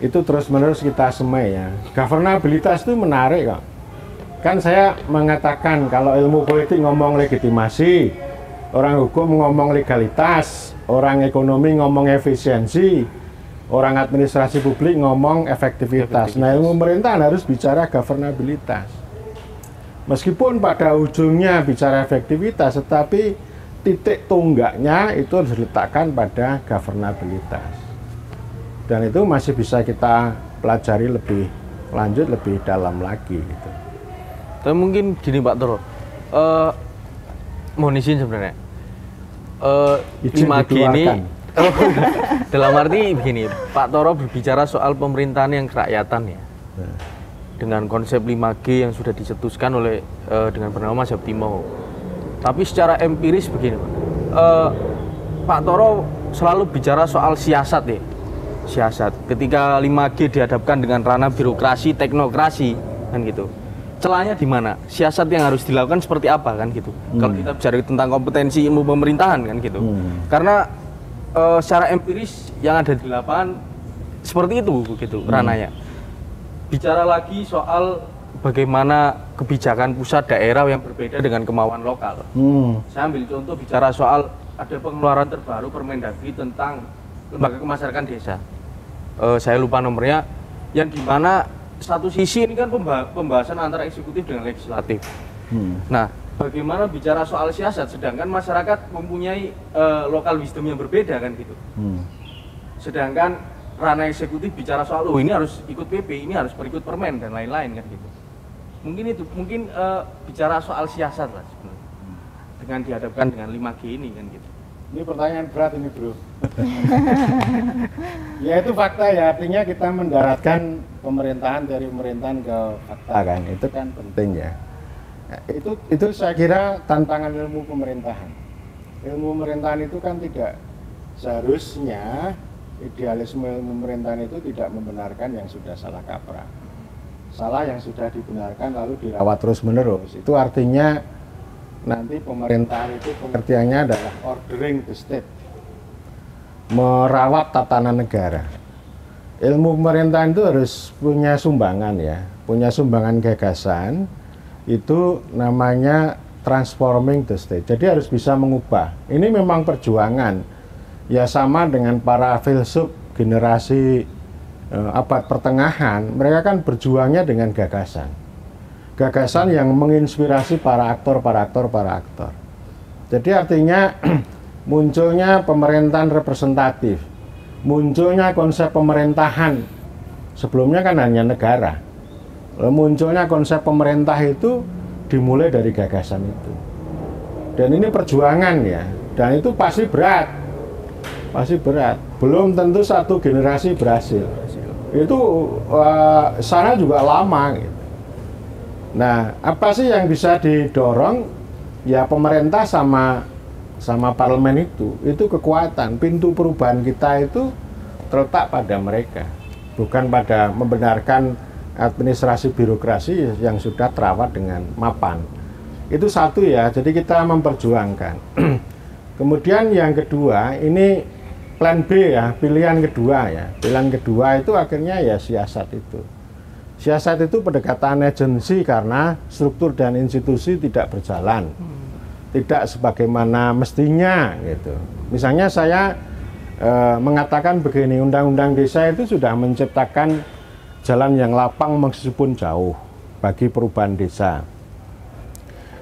itu terus-menerus kita semai ya. Governabilitas itu menarik kok. Kan saya mengatakan kalau ilmu politik ngomong legitimasi, orang hukum ngomong legalitas, orang ekonomi ngomong efisiensi, orang administrasi publik ngomong efektivitas. Nah, ilmu pemerintahan harus bicara governabilitas. Meskipun pada ujungnya bicara efektivitas, tetapi titik tunggaknya itu harus diletakkan pada governabilitas. Dan itu masih bisa kita pelajari lebih lanjut, lebih dalam lagi gitu. Tapi mungkin gini Pak Toro, mohon izin sebenarnya. 5G ini dalam arti begini, Pak Toro berbicara soal pemerintahan yang kerakyatan ya. Dengan konsep 5G yang sudah dicetuskan oleh dengan bernama Mas Yaptimo. Tapi secara empiris begini, Pak Toro selalu bicara soal siasat ya. Siasat. Ketika 5G dihadapkan dengan ranah birokrasi, teknokrasi kan gitu. Celahnya di mana? Siasat yang harus dilakukan seperti apa kan gitu. Kalau kita bicara tentang kompetensi ilmu pemerintahan kan gitu. Karena secara empiris yang ada di lapangan seperti itu gitu ranahnya. Bicara lagi soal bagaimana kebijakan pusat daerah yang berbeda dengan kemauan lokal. Saya ambil contoh bicara soal ada pengeluaran terbaru Permendagri tentang lembaga kemasyarakatan desa. Saya lupa nomornya, yang dimana satu sisi ini kan pembahasan antara eksekutif dengan legislatif. Nah, bagaimana bicara soal siasat, sedangkan masyarakat mempunyai local wisdom yang berbeda kan gitu. Sedangkan ranah eksekutif bicara soal, oh ini harus ikut PP, ini harus berikut permen dan lain-lain kan gitu. Mungkin bicara soal siasat lah sebenarnya. Dengan dihadapkan dengan 5G ini kan gitu. Ini pertanyaan berat ini bro. Ya itu fakta ya, artinya kita mendaratkan pemerintahan dari pemerintahan ke fakta kan, itu kan penting ya. Itu saya kira tantangan ilmu pemerintahan. Ilmu pemerintahan itu kan tidak seharusnya idealisme ilmu pemerintahan itu tidak membenarkan yang sudah salah kaprah. Salah yang sudah dibenarkan lalu dirawat terus menerus. Itu artinya nanti pemerintahan itu pengertiannya adalah ordering the state, merawat tatanan negara. Ilmu pemerintahan itu harus punya sumbangan ya, punya sumbangan gagasan, itu namanya transforming the state. Jadi harus bisa mengubah. Ini memang perjuangan, ya sama dengan para filsuf generasi abad pertengahan, mereka kan berjuangnya dengan gagasan. Gagasan yang menginspirasi para aktor. Jadi artinya munculnya pemerintahan representatif, munculnya konsep pemerintahan, sebelumnya kan hanya negara. Lalu munculnya konsep pemerintah itu dimulai dari gagasan itu. Dan ini perjuangan ya, dan itu pasti berat. Belum tentu satu generasi berhasil. Itu sana juga lama gitu. Nah, apa sih yang bisa didorong? Ya pemerintah sama parlemen itu kekuatan. Pintu perubahan kita itu terletak pada mereka, bukan pada membenarkan administrasi birokrasi yang sudah terawat dengan mapan. Itu satu ya, jadi kita memperjuangkan. Kemudian yang kedua, ini plan B ya, pilihan kedua ya. Pilihan kedua itu akhirnya ya siasat itu. Siasat itu pendekatan agensi karena struktur dan institusi tidak berjalan, tidak sebagaimana mestinya gitu. Misalnya saya mengatakan begini, undang-undang desa itu sudah menciptakan jalan yang lapang meskipun jauh bagi perubahan desa.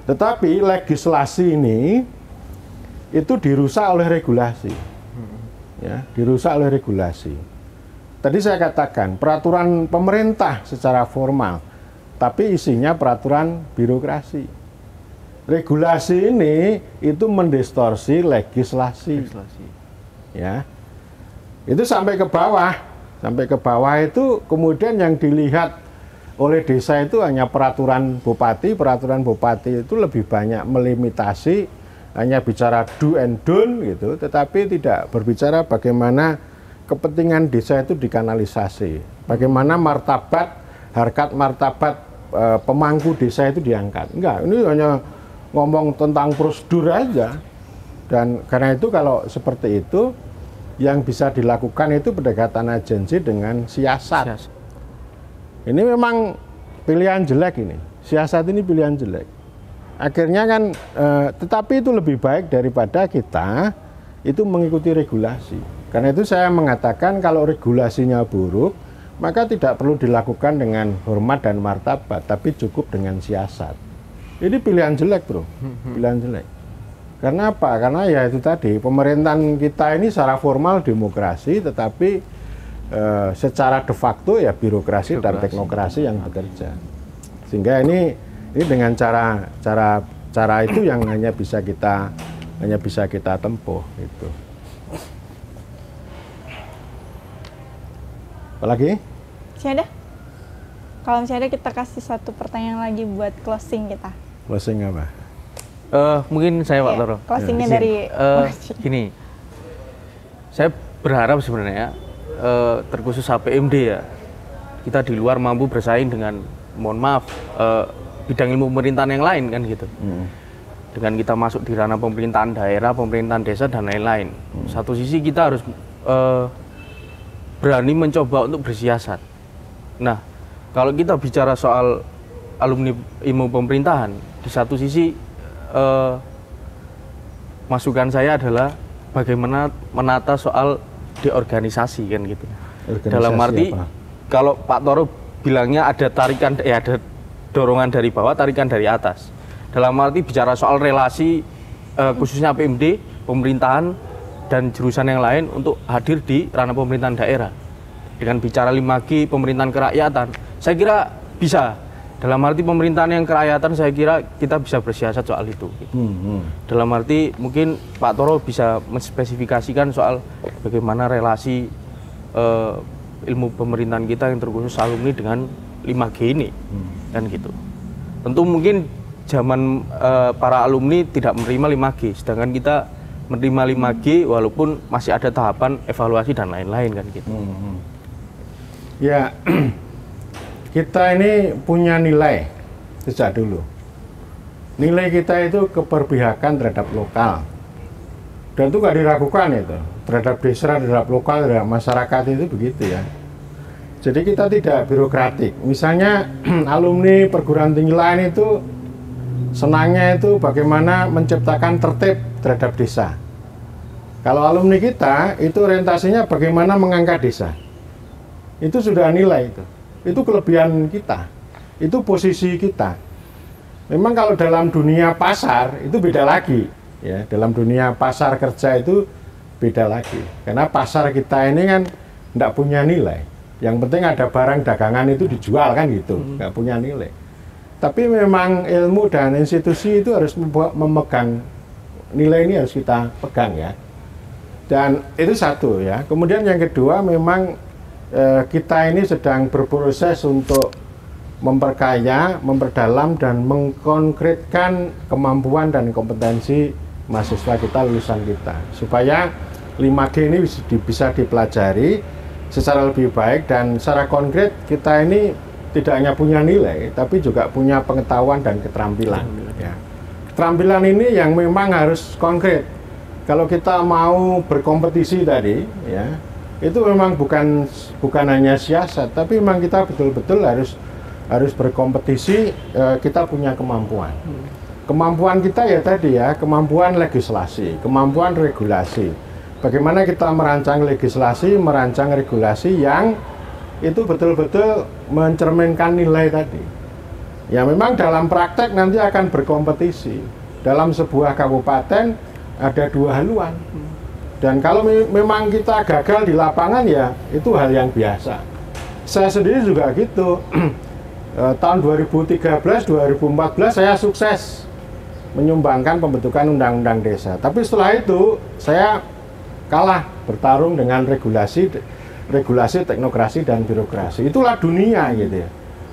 Tetapi legislasi ini itu dirusak oleh regulasi, ya, dirusak oleh regulasi. Tadi saya katakan peraturan pemerintah secara formal, tapi isinya peraturan birokrasi. Regulasi ini itu mendistorsi legislasi. Ya, itu sampai ke bawah itu kemudian yang dilihat oleh desa itu hanya peraturan bupati itu lebih banyak melimitasi, hanya bicara do and don't gitu, tetapi tidak berbicara bagaimana kepentingan desa itu dikanalisasi, bagaimana harkat martabat pemangku desa itu diangkat. Enggak, ini hanya ngomong tentang prosedur aja. Dan karena itu kalau seperti itu, yang bisa dilakukan itu pendekatan agensi dengan siasat. Ini memang pilihan jelek ini. siasat ini pilihan jelek. Akhirnya kan, tetapi itu lebih baik daripada kita itu mengikuti regulasi. Karena itu saya mengatakan kalau regulasinya buruk, maka tidak perlu dilakukan dengan hormat dan martabat, tapi cukup dengan siasat. Ini pilihan jelek, bro, pilihan jelek. Karena apa? Karena ya itu tadi, pemerintahan kita ini secara formal demokrasi, tetapi secara de facto ya birokrasi dan teknokrasi yang bekerja. Sehingga ini dengan cara itu yang hanya bisa kita tempuh itu. Apalagi? Masih ada? Kalau masih ada kita kasih satu pertanyaan lagi buat closing kita. Closing apa? Mungkin saya Pak Toro. Closingnya dari gini, saya berharap sebenarnya terkhusus HPMD ya, kita di luar mampu bersaing dengan, mohon maaf, bidang ilmu pemerintahan yang lain kan gitu. Dengan kita masuk di ranah pemerintahan daerah, pemerintahan desa dan lain-lain. Satu sisi kita harus berani mencoba untuk bersiasat. Nah, kalau kita bicara soal alumni ilmu pemerintahan, di satu sisi masukan saya adalah bagaimana menata soal deorganisasi kan gitu. Dalam arti apa? Kalau Pak Toro bilangnya ada tarikan, ada dorongan dari bawah, tarikan dari atas. Dalam arti bicara soal relasi khususnya PMD, pemerintahan dan jurusan yang lain untuk hadir di ranah pemerintahan daerah. Dengan bicara 5G pemerintahan kerakyatan, saya kira bisa. Dalam arti pemerintahan yang kerakyatan, saya kira kita bisa bersiasat soal itu. Dalam arti mungkin Pak Toro bisa menspesifikasikan soal bagaimana relasi ilmu pemerintahan kita yang terkhusus alumni dengan 5G ini, kan gitu. Tentu mungkin zaman para alumni tidak menerima 5G, sedangkan kita menerima 5G walaupun masih ada tahapan evaluasi dan lain-lain kan gitu. Ya, kita ini punya nilai sejak dulu. Nilai kita itu keberpihakan terhadap lokal. Dan itu nggak diragukan itu. Terhadap desa, terhadap lokal, terhadap masyarakat itu begitu ya. Jadi kita tidak birokratik. Misalnya alumni perguruan tinggi lain itu senangnya itu bagaimana menciptakan tertib terhadap desa. Kalau alumni kita itu orientasinya bagaimana mengangkat desa. Itu sudah nilai itu. Itu kelebihan kita, itu posisi kita. Memang kalau dalam dunia pasar itu beda lagi, ya. Dalam dunia pasar kerja itu beda lagi, karena pasar kita ini kan tidak punya nilai. Yang penting ada barang dagangan itu dijual kan gitu, nggak punya nilai. Tapi memang ilmu dan institusi itu harus memegang nilai ini, harus kita pegang ya. Dan itu satu ya. Kemudian yang kedua memang kita ini sedang berproses untuk memperkaya, memperdalam, dan mengkonkretkan kemampuan dan kompetensi mahasiswa kita, lulusan kita, supaya 5G ini bisa dipelajari secara lebih baik, dan secara konkret kita ini tidak hanya punya nilai, tapi juga punya pengetahuan dan keterampilan. Ya. Keterampilan ini yang memang harus konkret. Kalau kita mau berkompetisi tadi, ya, itu memang bukan hanya siasat, tapi memang kita betul-betul harus berkompetisi. Kita punya kemampuan. Kemampuan kita ya tadi ya, kemampuan legislasi, kemampuan regulasi. Bagaimana kita merancang legislasi, merancang regulasi yang itu betul-betul mencerminkan nilai tadi. Ya memang dalam praktek nanti akan berkompetisi. Dalam sebuah kabupaten ada 2 haluan. Dan kalau memang kita gagal di lapangan ya itu hal yang biasa. Saya sendiri juga gitu. Tahun 2013-2014 saya sukses menyumbangkan pembentukan undang-undang desa. Tapi setelah itu saya kalah bertarung dengan regulasi, teknokrasi dan birokrasi. Itulah dunia gitu ya.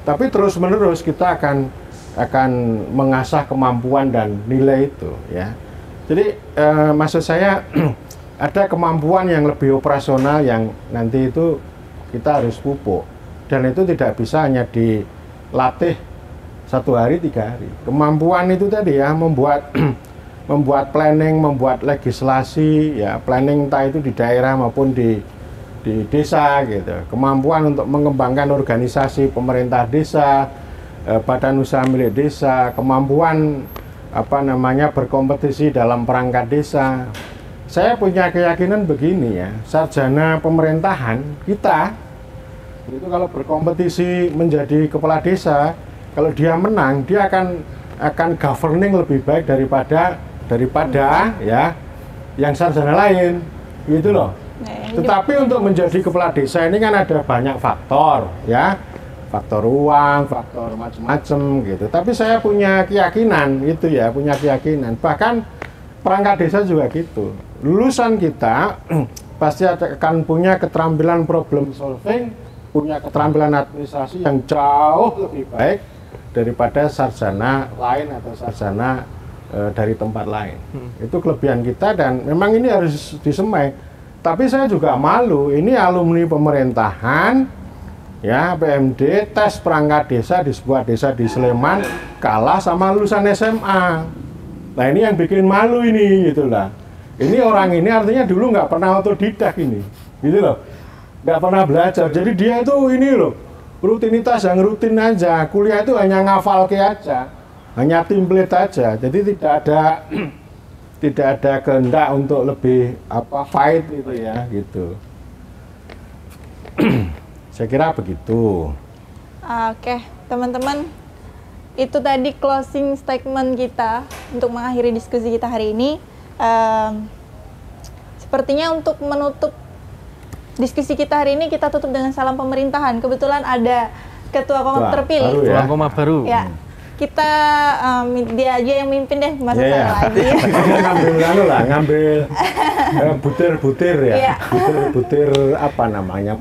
Tapi terus-menerus kita akan mengasah kemampuan dan nilai itu ya. Jadi maksud saya ada kemampuan yang lebih operasional yang nanti itu kita harus pupuk, dan itu tidak bisa hanya dilatih 1 hari 3 hari. Kemampuan itu tadi ya, membuat planning, membuat legislasi ya, planning entah itu di daerah maupun di desa gitu. Kemampuan untuk mengembangkan organisasi pemerintah desa, badan usaha milik desa, kemampuan berkompetisi dalam perangkat desa. Saya punya keyakinan begini ya, sarjana pemerintahan kita itu kalau berkompetisi menjadi kepala desa, kalau dia menang, dia akan governing lebih baik daripada ya yang sarjana lain, gitu loh. Tetapi untuk menjadi kepala desa ini kan ada banyak faktor, ya, faktor uang, faktor macam-macam gitu. Tapi saya punya keyakinan itu ya, punya keyakinan. Bahkan perangkat desa juga gitu. Lulusan kita pasti akan punya keterampilan problem solving, punya keterampilan administrasi yang jauh lebih baik daripada sarjana lain atau sarjana dari tempat lain. Itu kelebihan kita dan memang ini harus disemai. Tapi saya juga malu, ini alumni pemerintahan ya, PMD tes perangkat desa di sebuah desa di Sleman kalah sama lulusan SMA. Nah ini yang bikin malu ini gitu lah. Ini orang ini artinya dulu nggak pernah otodidak ini, gitu loh. Nggak pernah belajar. Jadi dia itu ini loh, rutinitas yang rutin aja. Kuliah itu hanya ngafal aja. Hanya template aja, jadi tidak ada kehendak untuk lebih fight gitu ya, gitu. Saya kira begitu. Oke, teman-teman, itu tadi closing statement kita untuk mengakhiri diskusi kita hari ini. Sepertinya untuk menutup diskusi kita hari ini, kita tutup dengan salam pemerintahan. Kebetulan ada ketua Komap terpilih. Baru ya? Komap baru. Ya. Kita dia aja yang mimpin deh, masa saya lagi. ngambil butir-butir ya, Yeah. butir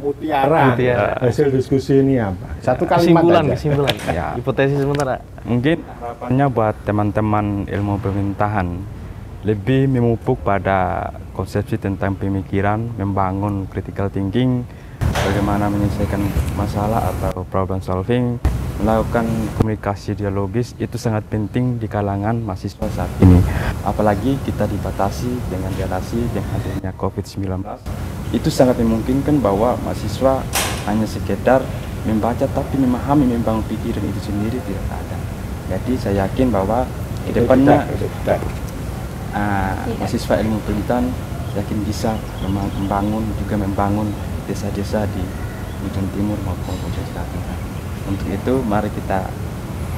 mutiara. Hasil diskusi ini apa? Satu kalimat kesimpulan. Ya. Hipotesis sementara. Mungkin harapannya buat teman-teman ilmu pemerintahan lebih memupuk pada konsepsi tentang pemikiran, membangun critical thinking, bagaimana menyelesaikan masalah atau problem solving, melakukan komunikasi dialogis itu sangat penting di kalangan mahasiswa saat ini. Apalagi kita dibatasi dengan relasi yang adanya COVID-19. Itu sangat memungkinkan bahwa mahasiswa hanya sekedar membaca tapi memahami, membangun pikiran itu sendiri tidak ada. Jadi saya yakin bahwa ke depannya mahasiswa ilmu pemerintahan yakin bisa membangun desa-desa di Ujung Timur maupun Ujung Selatan. Untuk itu mari kita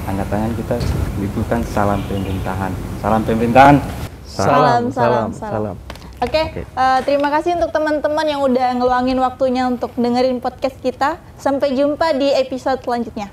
angkat tangan, kita berikan salam pemerintahan. Salam pemerintahan. Salam. Oke. Terima kasih untuk teman-teman yang udah ngeluangin waktunya untuk dengerin podcast kita. Sampai jumpa di episode selanjutnya.